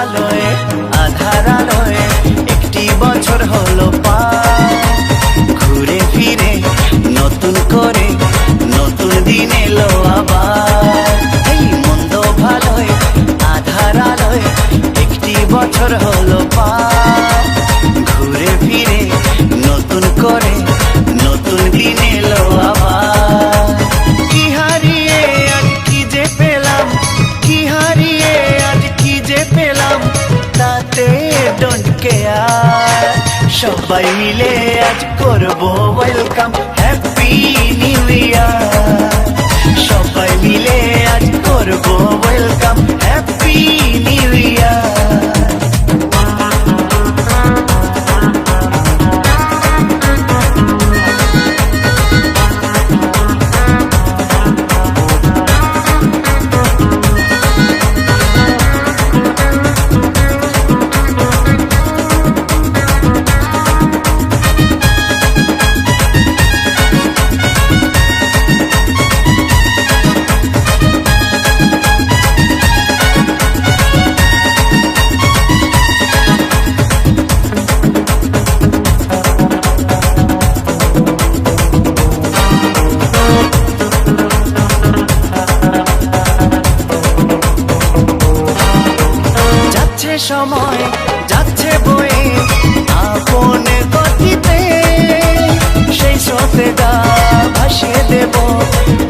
ভালোয় আধার আলোয় একটি বছর হলো পার। ঘুরে ফিরে নতুন করে নতুন দিন এলো আবার। এই মন্দ ভালোয় আধার আলোয় একটি বছর হলো পার। ঘুরে ফিরে নতুন করে নতুন দিন এলো আবার। কি হারিয়ে আজ কি যে পেলাম, কি হারিয়ে আজ কি যে পেলাম, তাতে ডোন্ট কেয়ার। সবাই মিলে আজ করবো ওয়েলকাম, হ্যাপি নিউ ইয়ার। সবাই মিলে আজ করবো ওয়েলকাম, হ্যাপি নিউ ইয়ার। সময় যাচ্ছে বয়ে আপন গতিতে, সেই স্রোতে গা ভাসিয়ে দেব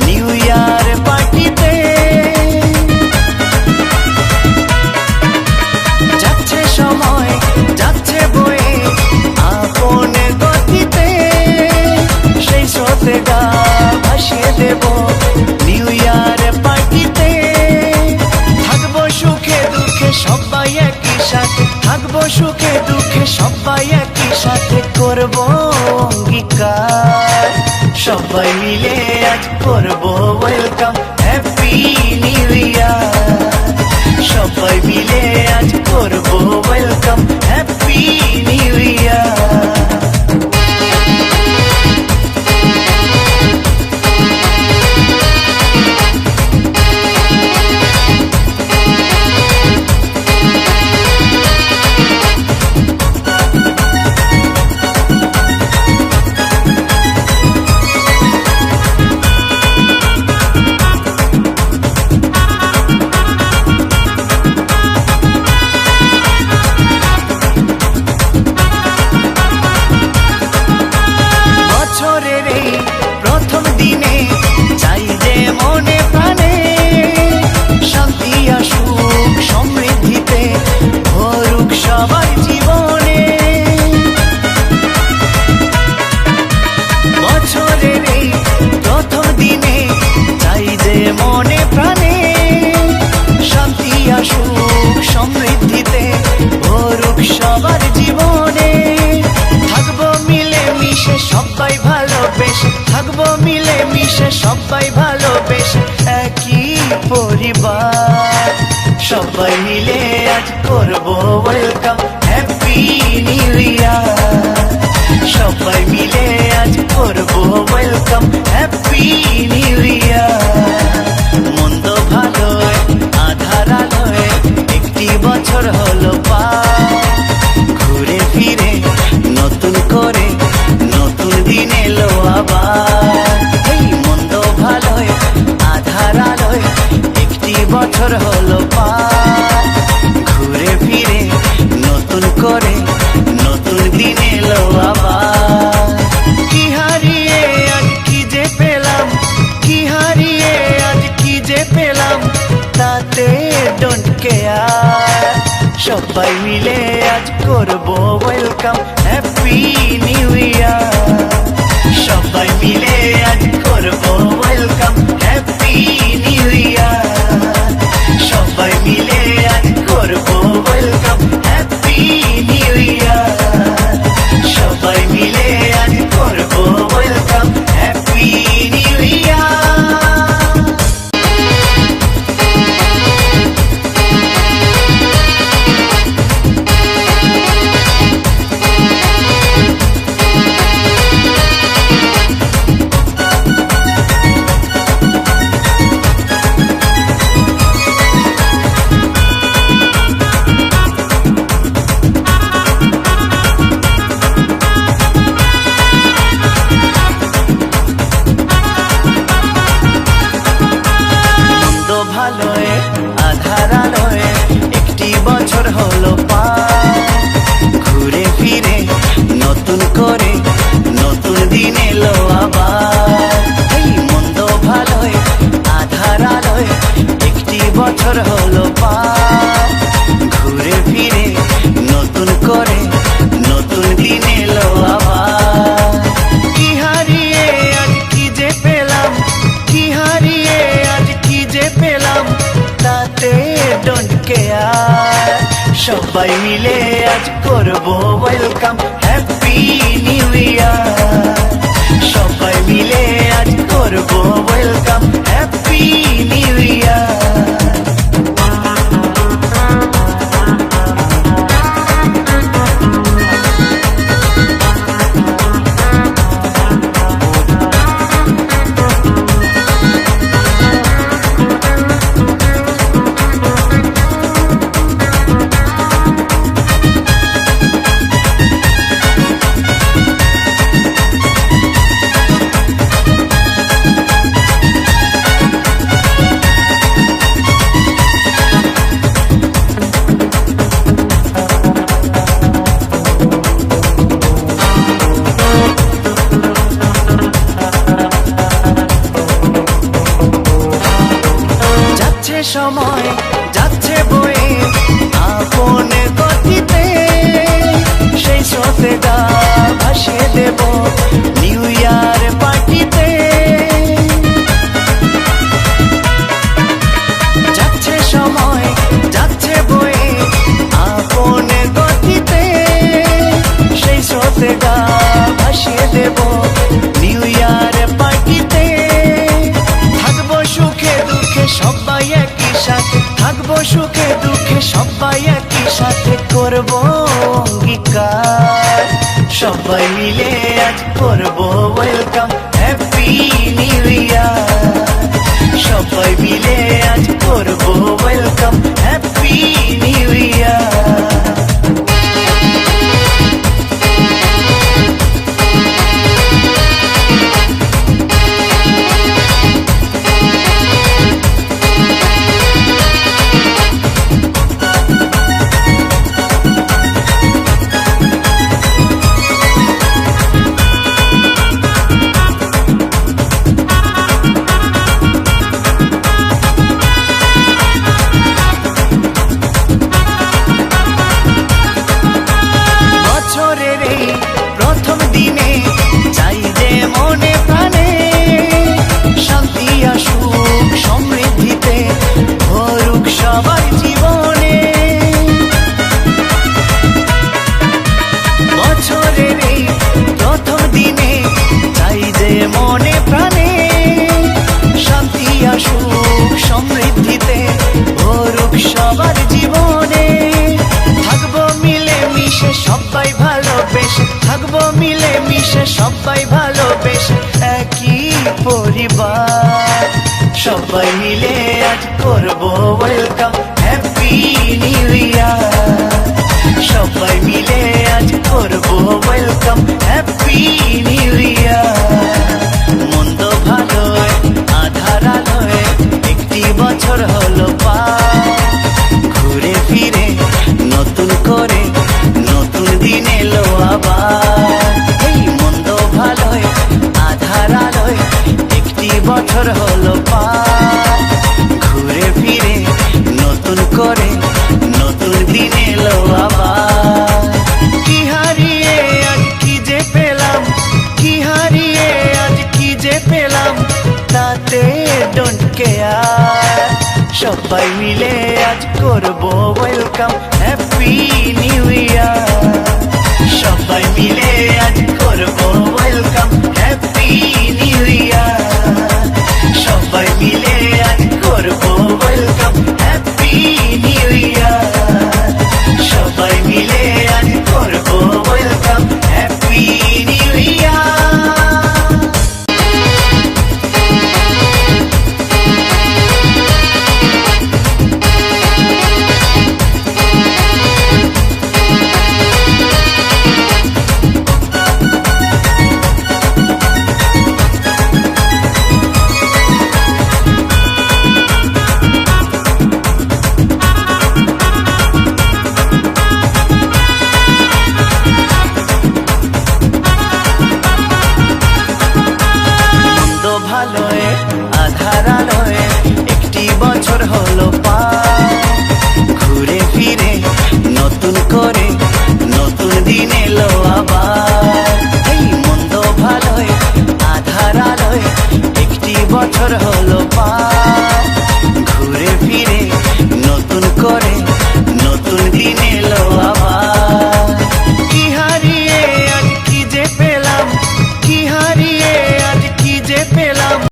নিউ ইয়ার পার্টিতে। যাচ্ছে সময় যাচ্ছে বয়ে আপন গতিতে, সেই স্রোতে গা ভাসিয়ে দেব নিউ ইয়ার পার্টিতে। থাকবো সুখে দুঃখে সবাই একই সাথে, থাকবো সুখে দুঃখে সবাই একই সাথে, করবো অঙ্গীকার। সবাই মিলে আজ করবো ওয়েলকাম, হ্যাপি নিউ ইয়ার। সবাই মিলে আজ করবো ওয়েলকাম, হ্যাপি নিউ ইয়ার। সবার জীবনে থাকবো মিলে মিশে সবাই ভালোবেসে, থাকবো মিলে মিশে সবাই ভালোবেসে একই পরিবার। সবাই মিলে আজ করবো ওয়েলকাম, হ্যাপি নিউ ইয়ার। সবাই মিলে আজ করবো ওয়েলকাম, হ্যাপি নিউ ইয়ার। মন্দ ভালোয় আধার আলোয় একটি বছর হলো পার। ঘুরে ফিরে নতুন করে নতুন দিন এলো আবার। এই মন্দ ভালোয় আধার আলোয় একটি বছর হলো পার। ঘুরে ফিরে নতুন করে নতুন দিন এলো আবার। কি হারিয়ে আজ কি যে পেলাম, কি হারিয়ে আজ কি যে পেলাম, তাতে ডোন্ট কেয়ার। সবাই মিলে আজ করবো ওয়েলকাম, হ্যাপি নিউ ইয়ার। সবাই মিলে আজ করবো ওয়েলকাম, হ্যাপি নিউ ইয়ার। সবাই মিলে আজ করবো ওয়েলকাম, হ্যাপি নিউ ইয়ার। সবাই মিলে আজ করবো welcome, happy new year. Care. সবাই মিলে আজ করব ওয়েলকাম, হ্যাপি নিউ ইয়ার। সবাই মিলে আজ করব ওয়েলকাম, হ্যাপি নিউ ইয়ার। সময় যাচ্ছে বয়ে আপন গতিতে, সেই স্রোতে গা ভাসিয়ে দেব নিউ ইয়ার পার্টিতে। যাচ্ছে সময় যাচ্ছে বয়ে আপন গতিতে, সেই স্রোতে গা ভাসিয়ে দেব নিউ ইয়ার পার্টিতে। থাকবো সুখে দুঃখে সবাই একই সাথে, থাকবো সুখে দুঃখে সবাই একই সাথে, করব অঙ্গীকার। সবাই মিলে আজ করব ওয়েলকাম, হ্যাপি নিউ ইয়ার। সবাই মিলে আজ করব ওয়েলকাম, হ্যাপি নিউ ইয়ার। প্রথম দিনে চাই যে মনে প্রাণে শান্তি আসুক, সমৃদ্ধিতে ভরুক সবার জীবনে। বছরের এই প্রথম দিনে চাই যে মনে প্রাণে শান্তি আসুক, সমৃদ্ধিতে ভরুক সবার জীবনে। থাকবো মিলে মিশে সবাই ভালোবেসে, থাকবো মিলে মিশে সবাই ভালোবেসে, একই পরিবার। সবাই মিলে আজ করব ওয়েলকাম, হ্যাপি নিউ ইয়ার। সবাই মিলে আজ করব ওয়েলকাম, হ্যাপি নিউ ইয়ার। মন্দ ভালোয় আধার আলোয় একটি বছর হলো পার, ঘুরে ফিরে নতুন করে নতুন দিন এলো আবার। এই মন্দ ভালোয় আধার আলোয় একটি বছর হলো পার, ঘুরে ফিরে নতুন করে নতুন দিন এলো আবার। কি হারিয়ে আজ কি যে পেলাম, কি হারিয়ে আজ কি যে পেলাম, তাতে ডোন্ট কেয়ার। সবাই মিলে আজ করব ওয়েলকাম, হ্যাপি নিউ ইয়ার। সবাই মিলে আজ